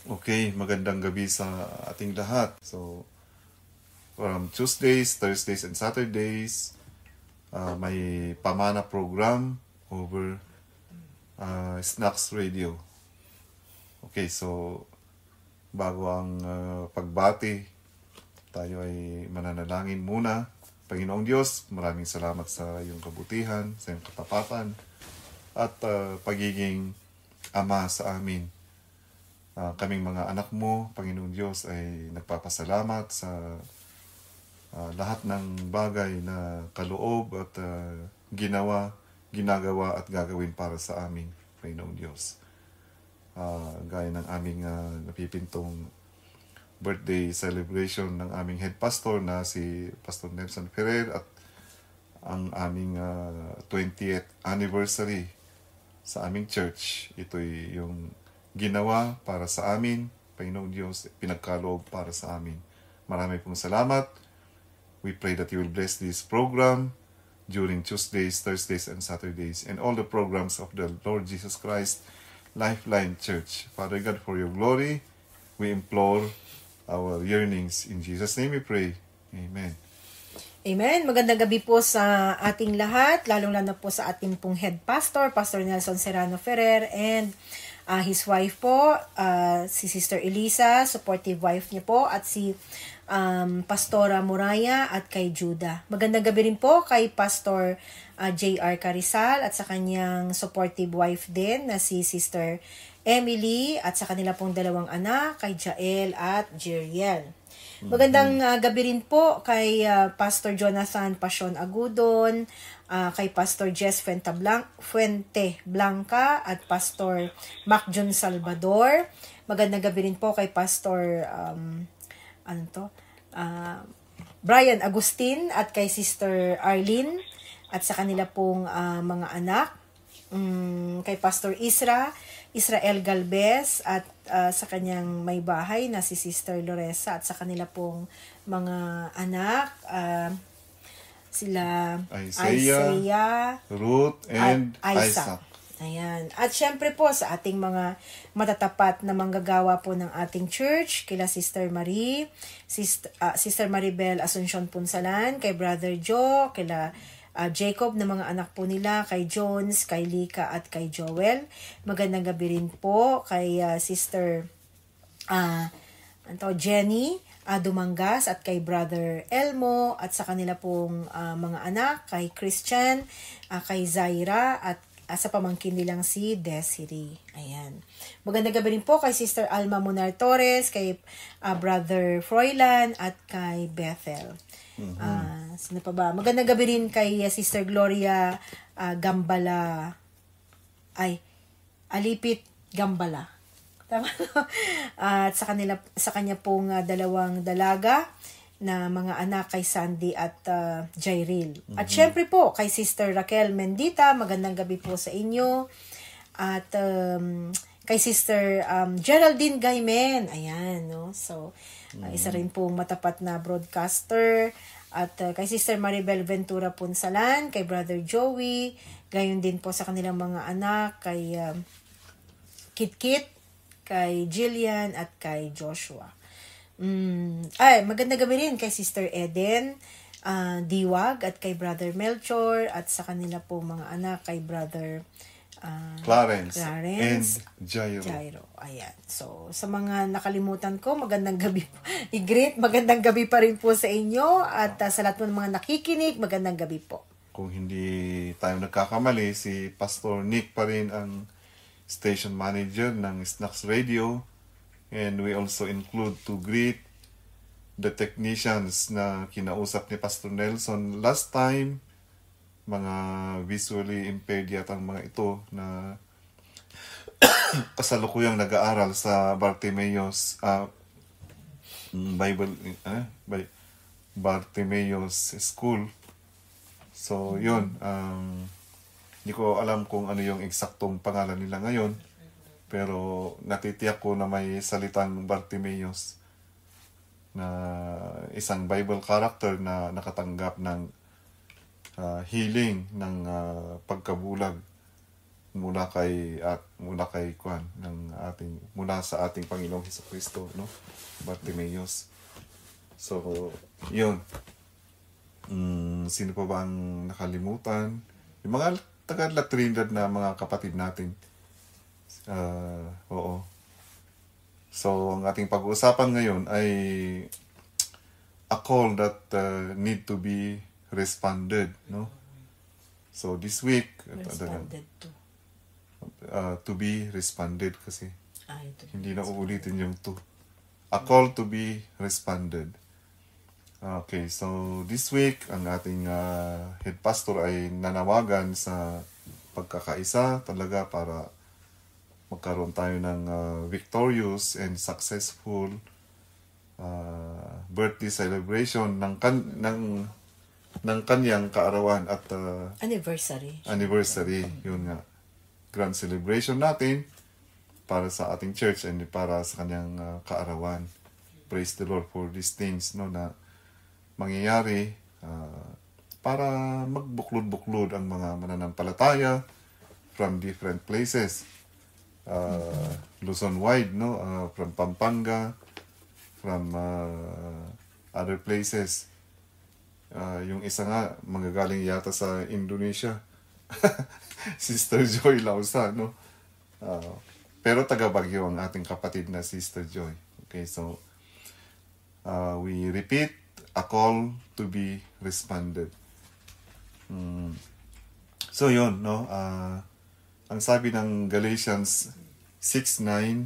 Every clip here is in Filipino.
Okay, magandang gabi sa ating lahat. So, from Tuesdays, Thursdays, and Saturdays, may pamana program over Snacks Radio. Okay, so bago ang pagbati, tayo ay mananalangin muna. Panginoong Diyos, maraming salamat sa iyong kabutihan, sa iyong katapatan, at pagiging ama sa amin. Kaming mga anak mo, Panginoong Diyos, ay nagpapasalamat sa lahat ng bagay na kaloob at ginagawa at gagawin para sa amin, Panginoong Diyos. Gaya ng aming napipintong birthday celebration ng aming head pastor na si Pastor Nelson Ferrer at ang aming 20th anniversary sa aming church. Ito'y yung ginawa para sa amin, Panginoong Diyos, pinagkaloob para sa amin. Marami pong salamat. We pray that you will bless this program during Tuesdays, Thursdays, and Saturdays, and all the programs of the Lord Jesus Christ Lifeline Church. Father God, for your glory, we implore our yearnings. In Jesus' name we pray. Amen. Amen. Magandang gabi po sa ating lahat, lalong-lalo po sa ating pong head pastor, Pastor Nelson Serrano Ferrer, and his wife po, si Sister Elisa, supportive wife niya po, at si Pastora Moraya at kay Judah. Magandang gabi rin po kay Pastor J.R. Carizal at sa kanyang supportive wife din na si Sister Emily at sa kanila pong dalawang anak, kay Jael at Jeriel. Magandang gabi rin po kay Pastor Jonathan Pasion Agudon, kay Pastor Jess Fuente Blanca at Pastor Mac John Salvador. Magandang gabi rin po kay Pastor Brian Agustin at kay Sister Arlene at sa kanila pong mga anak, kay Pastor Israel Galvez at sa kanyang may bahay na si Sister Loresa at sa kanila pong mga anak, sila Isaiah, Ruth, and Isaac. Ayan. At syempre po sa ating mga matatapat na manggagawa po ng ating church, kila Sister Marie, Sister Maribel Asuncion Punsalan, kay Brother Joe, kila Jacob na mga anak po nila, kay Jones, kay Lika at kay Joel. Magandang gabi rin po kay Sister Jenny Dumangas at kay Brother Elmo at sa kanila pong mga anak, kay Christian, kay Zaira at sa pamangkin nilang si Desiree. Ayan. Magandang gabi rin po kay Sister Alma Munar Torres, kay Brother Froilan at kay Bethel. Sino pa ba? Magandang gabi rin kay Sister Gloria Gambala. Alipit Gambala. Tama? At sa kanya pong dalawang dalaga na mga anak, kay Sandy at Jairil. At syempre po kay Sister Raquel Mendita, magandang gabi po sa inyo. At kay Sister Geraldine Gaimen. Ayan, no? So, isa rin pong matapat na broadcaster. At kay Sister Maribel Ventura Punsalan, kay Brother Joey, gayon din po sa kanilang mga anak, kay Kitkit, kay Jillian, at kay Joshua. Magandang gabi rin kay Sister Eden Diwag at kay Brother Melchor at sa kanila po mga anak, kay Brother Clarence and Jairo. Ayan. So, sa mga nakalimutan ko, magandang gabi po. I-greet, magandang gabi pa rin po sa inyo at sa lahat ng mga nakikinig, magandang gabi po. Kung hindi tayo nagkakamali, si Pastor Nick pa rin ang station manager ng Snacks Radio. And we also include to greet the technicians na kinausap ni Pastor Nelson last time, mga visually impaired yata ang mga ito na kasalukuyang nag-aaral sa Bartimeo's Bartimeo's School. So, yun. Hindi ko alam kung ano yung eksaktong pangalan nila ngayon. Pero natitiyak ko na may salitang Bartimeus na isang Bible character na nakatanggap ng healing ng pagkabulag mula kay Kwan ng mula sa ating Panginoong Hesukristo, no? Bartimaeus. So, yun. Sino pa ba ang nakalimutan? Yung mga taga-La Trinidad na mga kapatid natin. Oo. So, ang ating pag-uusapan ngayon ay a call that need to be responded, no? So, this week, Responded to be responded kasi. ito. Hindi na uulitin yung to. A call to be responded. Okay, so this week, ang ating head pastor ay nanawagan sa pagkakaisa talaga para magkaroon tayo ng victorious and successful birthday celebration ng kanyang kaarawan at anniversary. Yun nga. Grand celebration natin para sa ating church and para sa kanyang kaarawan. Praise the Lord for these things, no, na mangyayari para magbuklod-buklod ang mga mananampalataya from different places. Luzon wide, no, from Pampanga, from other places. Yung isa nga manggagaling yata sa Indonesia. Sister Joy Lausa, no. Pero taga Baguio ang ating kapatid na Sister Joy. Okay, so we repeat, a call to be responded. So yun, no. Ang sabi ng Galatians 6:9.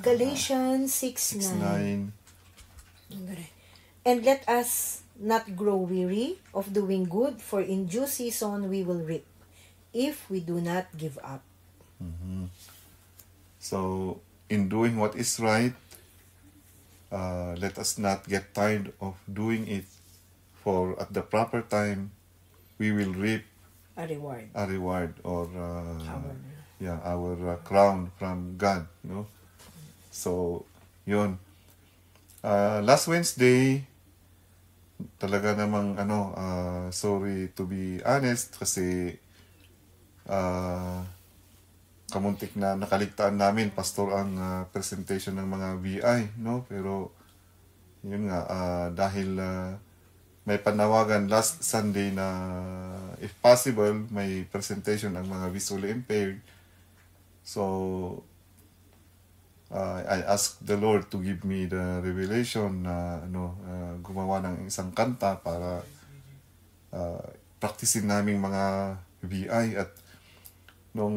Galatians 6:9. And let us not grow weary of doing good, for in due season we will reap, if we do not give up. So, in doing what is right, let us not get tired of doing it, for at the proper time, we will reap A reward or our crown from God, no? So, yun. Last Wednesday, talaga namang sorry to be honest kasi kamuntik na nakaligtaan namin, pastor, ang presentation ng mga VI, no? Pero yun nga, dahil may panawagan last Sunday na if possible may presentation ang mga visually impaired. So I asked the Lord to give me the revelation na gumawa ng isang kanta para practicein naming mga VI. At nung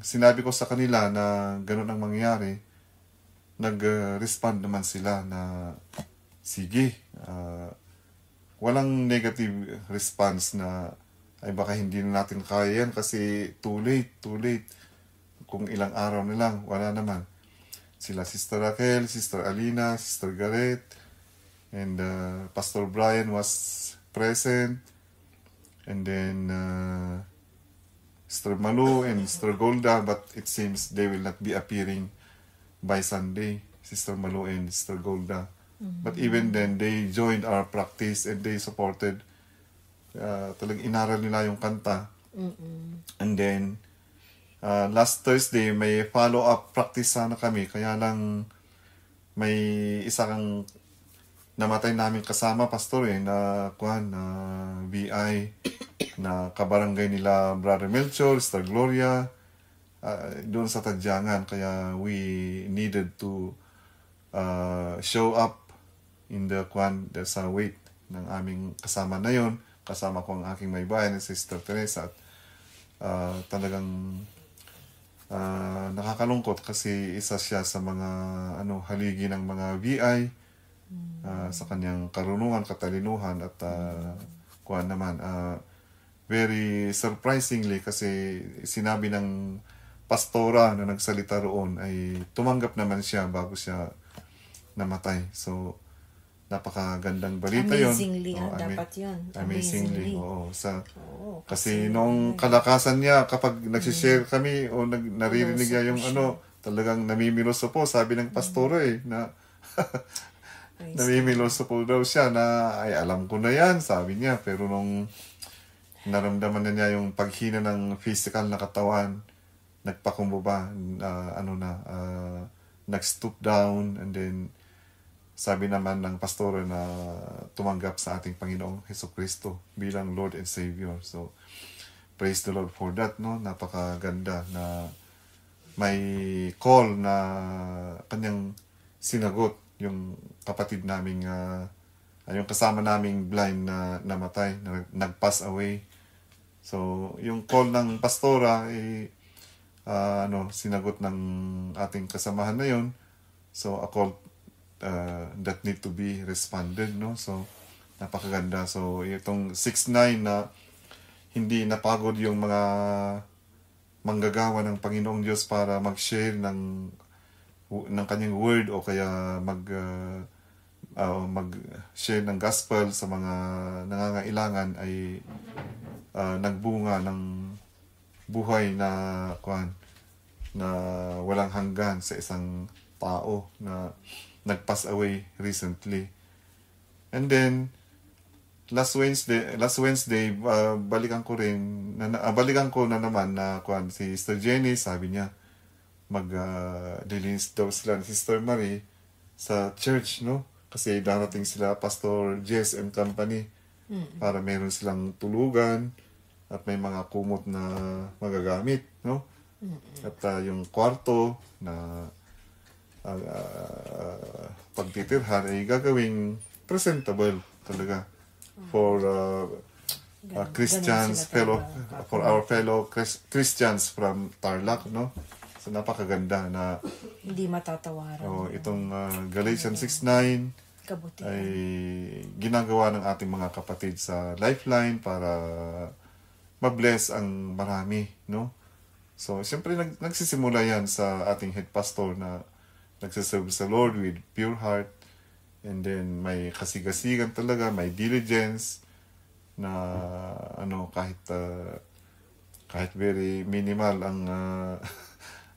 sinabi ko sa kanila na ganun ang mangyayari, nag-respond naman sila na sige, walang negative response na ay baka hindi na natin kaya yan kasi too late. Kung ilang araw na lang, wala naman. Sila Sister Raquel, Sister Alina, Sister Garrett, and Pastor Brian was present. And then Sister Malu and Sister Golda, but it seems they will not be appearing by Sunday, Sister Malu and Sister Golda. But even then, they joined our practice and they supported. Talagang inaral nila yung kanta. And then, last Thursday, may follow-up practice sana kami. Kaya lang, may isang namatay namin kasama, pastor, na VI, na kabarangay nila, Brother Melchor, Sister Gloria, doon sa Tadyangan. Kaya we needed to show up in the sa wait ng aming kasama na yon. Kasama ko ang aking may bayan, Sister Teresa. At talagang nakakalungkot kasi isa siya sa mga haligi ng mga VI sa kanyang karunungan, katalinuhan at very surprisingly kasi sinabi ng pastora na nagsalita roon ay tumanggap naman siya bago siya namatay. So napakagandang balita yon. Amazingly, dapat yun. Amazingly, oo. Kasi nung kalakasan niya, kapag nagsishare kami o naririnig niya yung talagang namimiloso po, sabi ng pastora na namimiloso po daw siya na, ay alam ko na yan, sabi niya. Pero nung naramdaman na niya yung paghina ng physical na katawan, nagpakumbaba, nag-stoop down, and then sabi naman ng pastora na tumanggap sa ating Panginoong Hesukristo bilang Lord and Savior. So, praise the Lord for that, no? Napakaganda na may call na kanyang sinagot yung kapatid naming, yung kasama naming blind na namatay, na nag-pass away. So, yung call ng pastora, sinagot ng ating kasamahan na yun. So, a call that need to be responded, no? So, napakaganda. So, itong 6'9" na hindi napagod yung mga manggagawa ng Panginoong Diyos para mag-share ng kanyang word o kaya mag-share ng gospel sa mga nangangailangan ay nagbunga ng buhay na walang hanggan sa isang tao na nag-pass away recently. And then last Wednesday balikan ko na naman na si Sister Jenny, sabi niya mag-dilinis daw sila ni Sister Marie sa church, no? Kasi darating sila Pastor Jess and company para meron silang tulugan at may mga kumot na magagamit, no? At yung kwarto na pagtitirhan ay gagawing presentable talaga for Christians, for our fellow Christians from Tarlac, no? So napakaganda na hindi matatawaran. Itong Galatians 6:9 ay ginagawa ng ating mga kapatid sa Lifeline para mabless ang marami, no? So siyempre nagsisimula yan sa ating head pastor na nagsiserve sa Lord with pure heart, and then may kasigasigan talaga, may diligence na kahit very minimal ang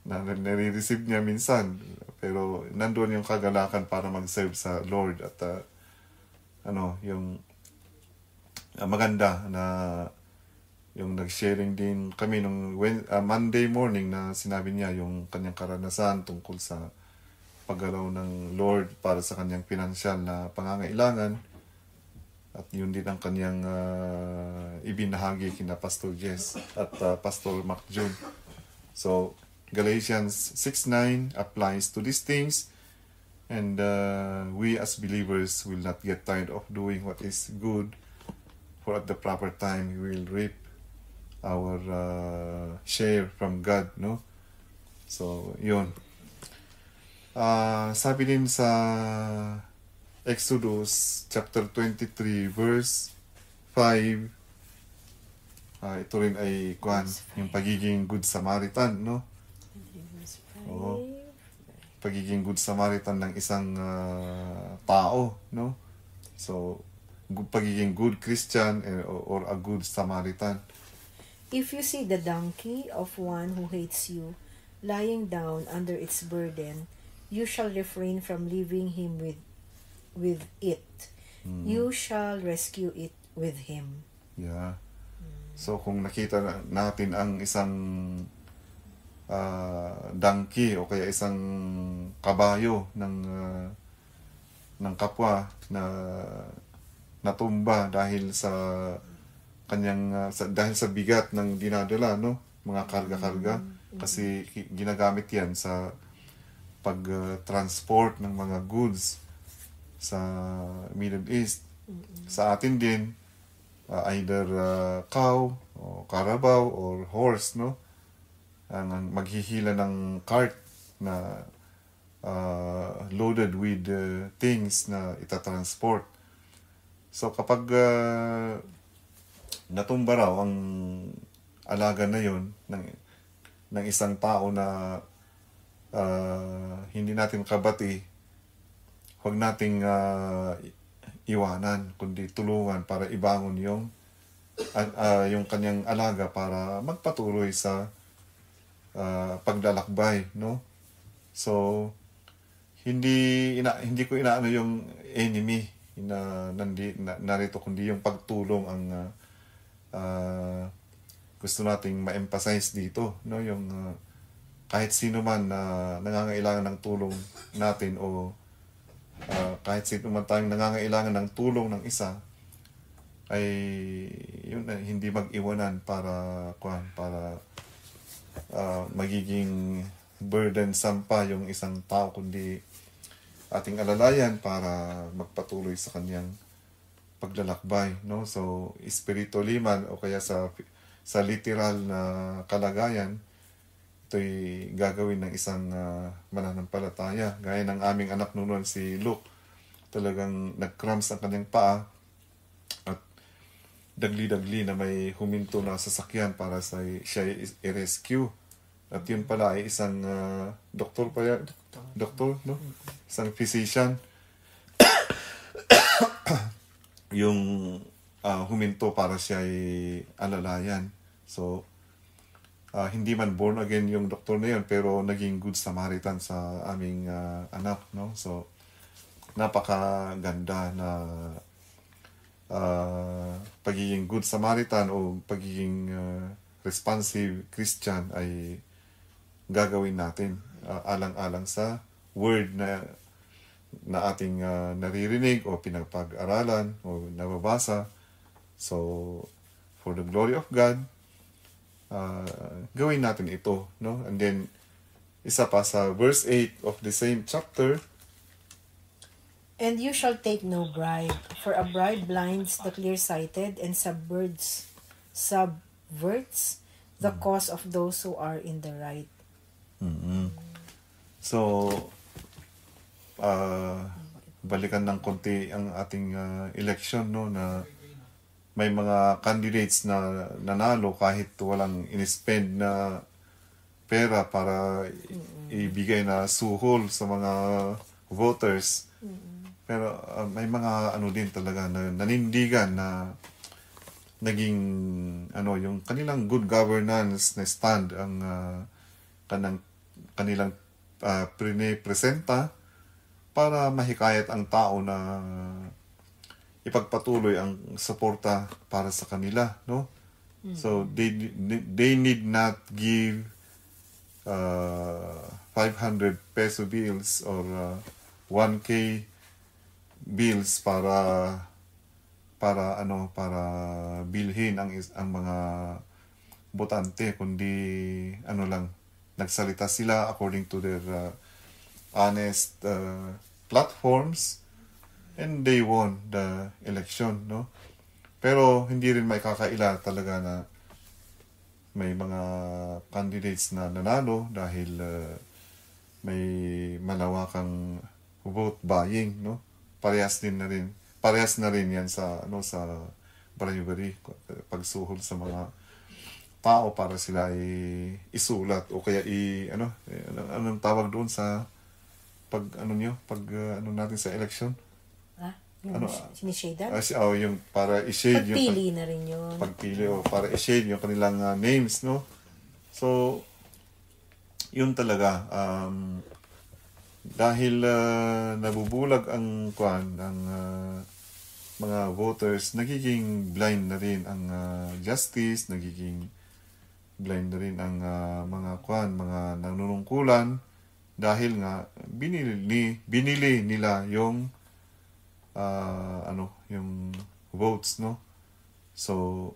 na nare-receive niya minsan, pero nandoon yung kagalakan para mag-serve sa Lord at yung maganda na yung nag-sharing din kami nung Monday morning na sinabi niya yung kanyang karanasan tungkol sa paggalaw ng Lord para sa kanyang pinansyal na pangangailangan, at yun din ang kanyang ibinahagi kina Pastor Jess at Pastor Mark June. So Galatians 6:9 applies to these things, and we as believers will not get tired of doing what is good, for at the proper time we will reap our share from God, no? So yun. Sabi din sa Exodus chapter 23 verse 5, ito rin ay yung pagiging good Samaritan, no? Oo. Pagiging good Samaritan ng isang tao, no? So pagiging good Christian or a good Samaritan. If you see the donkey of one who hates you lying down under its burden, you shall refrain from leaving him with it. You shall rescue it with him. Yeah. So kung nakita natin ang isang donkey o kaya isang kabayo ng kapwa na natumba dahil sa kanyang dahil sa bigat ng dinadala, no? Mga karga-karga, kasi ginagamit yan sa pag-transport ng mga goods sa Middle East. Sa atin din, either cow o carabao or horse, no? Ang maghihila ng cart na loaded with things na itatransport. So kapag natumba raw ang alaga na yon ng isang tao na hindi natin kabati, huwag nating iwanan, kundi tulungan para ibangon yung kanyang alaga para magpatuloy sa paglalakbay, no? So hindi ko inaano yung enemy na narito, kundi yung pagtulong ang gusto nating ma-emphasize dito, no, yung kahit sino man na nangangailangan ng tulong natin o kahit sino man tayong nangangailangan ng tulong ng isa, ay yun na hindi mag-iwanan para magiging burdensome pa yung isang tao, kundi ating alalayan para magpatuloy sa kanyang paglalakbay, no? So spiritually man o kaya sa literal na kalagayan, ito'y gagawin ng isang mananampalataya. Gaya ng aming anak noon, si Luke, talagang nag-cramps ang kanyang paa at dagli-dagli na may huminto na sasakyan para siya i-rescue. At yun pala ay isang doktor pa yan. Doktor, no? Isang physician. Yung huminto para siya ay alalayan. So, hindi man born again yung doktor na yun, pero naging good Samaritan sa aming anak, no? So, napakaganda na pagiging good Samaritan o pagiging responsive Christian ay gagawin natin alang-alang sa word na ating naririnig o pinapag-aralan o nababasa. So, for the glory of God, gawin natin ito, no? And then, isa pa sa verse 8 of the same chapter, And you shall take no bribe, for a bribe blinds the clear-sighted and subverts the cause of those who are in the right. So, balikan ng konti ang ating election, no, na may mga candidates na nanalo kahit walang in-spend na pera para ibigay na suhol sa mga voters. Pero may mga ano din talaga na nanindigan na naging yung kanilang good governance na stand ang kanilang presenta para mahikayat ang tao na ipagpatuloy ang suporta para sa kanila, no? So they need not give 500 peso bills or 1K bills para bilhin ang mga botante, kundi lang, nagsalita sila according to their honest platforms, and they won the election, no? Pero hindi rin may kakaila talaga na may mga candidates na nanalo dahil may malawakang vote buying, no? Parehas na rin yan sa bribery, pagsuhol sa mga tao para sila isulat o kaya anong tawag doon sa pag natin sa election? Sinishade? Yung para i-shade pagpili na rin yun. Pagpili o para i-shade yung kanilang names, no? So, yun talaga. Dahil nabubulag ang mga voters, nagiging blind na rin ang justice, nagiging blind na rin ang mga nanunungkulan dahil nga binili nila yung yung votes, no? So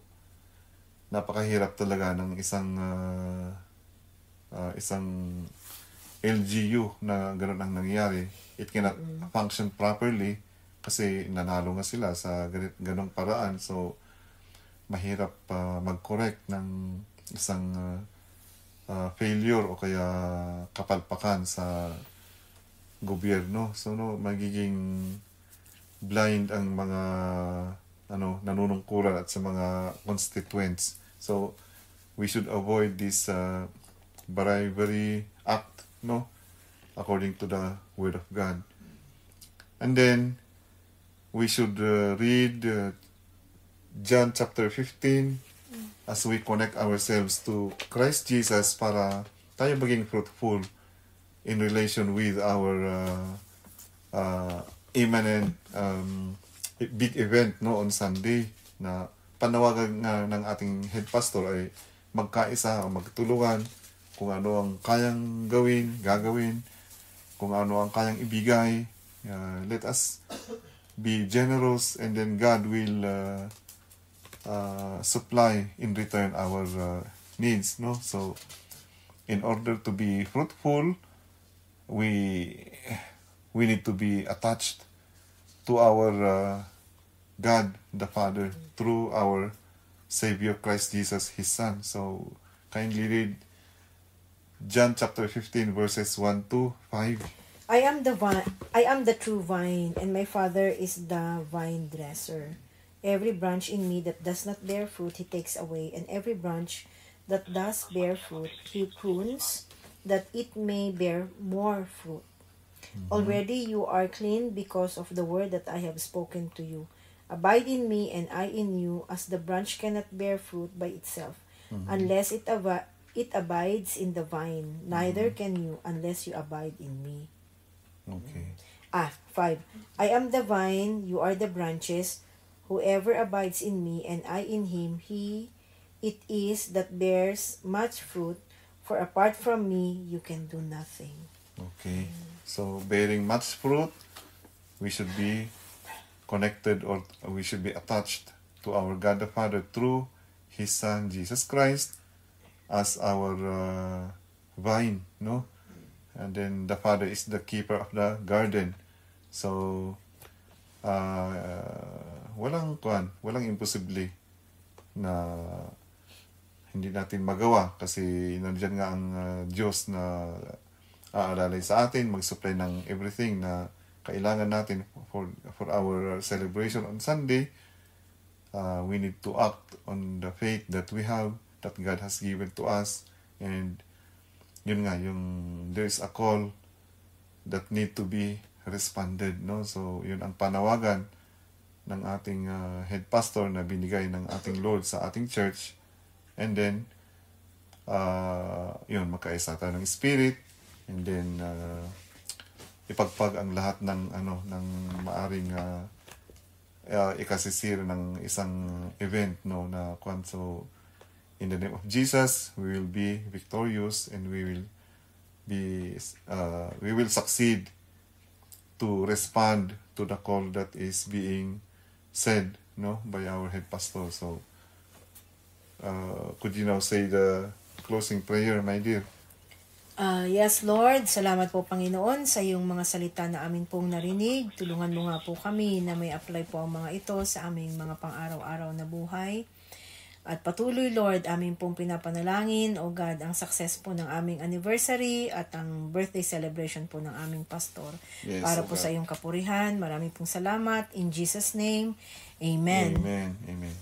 napakahirap talaga ng isang LGU na gano'n ang nangyayari. It cannot function properly kasi nanalo nga sila sa ganong paraan. So mahirap mag-correct ng isang failure o kaya kapalpakan sa gobyerno. So magiging blind ang mga nanunungkulan at sa mga constituents. So we should avoid this bribery act, no, according to the word of God. And then we should read John chapter 15 as we connect ourselves to Christ Jesus para tayo maging fruitful in relation with our imminent big event, no, on Sunday, na panawagan nga ng ating head pastor ay magkaisa o magtulungan kung ano ang kayang gagawin, kung ano ang kayang ibigay. Let us be generous, and then God will supply in return our needs, no? So in order to be fruitful, we need to be attached to our God the Father through our Savior Christ Jesus, His Son. So kindly read John chapter 15 verses 1 to 5. I am the true vine, and my Father is the vine dresser. Every branch in me that does not bear fruit, He takes away, and every branch that does bear fruit, He prunes, that it may bear more fruit. Already you are clean because of the word that I have spoken to you. Abide in me, and I in you, as the branch cannot bear fruit by itself, unless it abides in the vine. Neither can you unless you abide in me. Okay. 5. I am the vine, you are the branches. Whoever abides in me, and I in him, it is that bears much fruit. For apart from me, you can do nothing. Okay. So bearing much fruit, we should be connected, or we should be attached to our God the Father through His Son Jesus Christ as our vine, no? And then the Father is the keeper of the garden. So walang imposible na hindi natin magawa, kasi nandiyan nga ang Diyos na aalalay sa atin, mag-supply ng everything na kailangan natin for our celebration on Sunday. We need to act on the faith that we have, that God has given to us. And yun nga, there is a call that need to be responded, no? So yun ang panawagan ng ating head pastor na binigay ng ating Lord sa ating church. And then magkaisa tayo ng spirit, and then ipagpag ang lahat ng maaring ikasisira ng isang event, no, na so in the name of Jesus, we will be victorious, and we will succeed to respond to the call that is being said, no, by our head pastor. So could you now say the closing prayer, my dear? Yes, Lord. Salamat po, Panginoon, sa iyong mga salita na amin pong narinig. Tulungan mo nga po kami na may apply po ang mga ito sa aming mga pang-araw-araw na buhay. At patuloy, Lord, amin pong pinapanalangin, O God, ang success po ng aming anniversary at ang birthday celebration po ng aming pastor. Yes, para O po God. sa iyong kapurihan. Maraming pong salamat. In Jesus' name, Amen. Amen. Amen.